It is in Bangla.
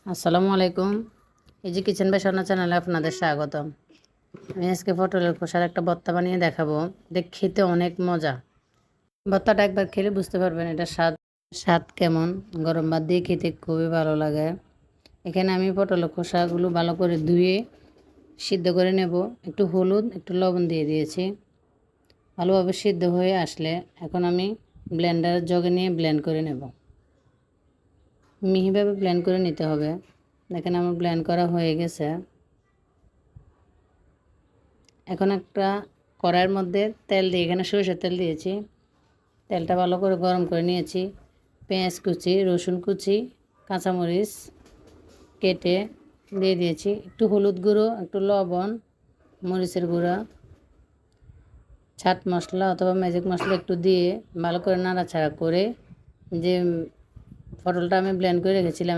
আসসালামু আলাইকুম। এই যে কিচেন বাই স্বর্ণা চ্যানেলে আপনাদের স্বাগতম। আমি আজকে পটলের খোসার একটা ভর্তা বানিয়ে দেখাবো। এটা খেতে অনেক মজা। ভর্তাটা একবার খেলে বুঝতে পারবেন এটা স্বাদ কেমন। গরম ভাত দিয়ে খেতে খুবই ভালো লাগে। এখানে আমি পটলের খোসাগুলো ভালো করে ধুয়ে সিদ্ধ করে নেব। একটু হলুদ একটু লবণ দিয়ে দিয়েছি। ভালোভাবে সিদ্ধ হয়ে আসলে এখন আমি ব্লেন্ডারের জগে নিয়ে ব্লেন্ড করে নেব। মিহিভাবে ব্লেন্ড করে নিতে হবে। দেখেন আমার ব্লেন্ড করা হয়ে গেছে। এখন একটা কড়াইয়ের মধ্যে তেল দিয়ে এখানে সরিষার তেল দিয়েছি। তেলটা ভালো করে গরম করে নিয়েছি। পেঁয়াজ কুচি, রসুন কুচি, কাঁচামরিচ কেটে দিয়ে দিয়েছি। একটু হলুদ গুঁড়ো, একটু লবণ, মরিচের গুঁড়া, ছাট মশলা অথবা ম্যাজিক মশলা একটু দিয়ে ভালো করে নাড়াচাড়া করে যে পটলটা আমি ব্লেন্ড করে রেখেছিলাম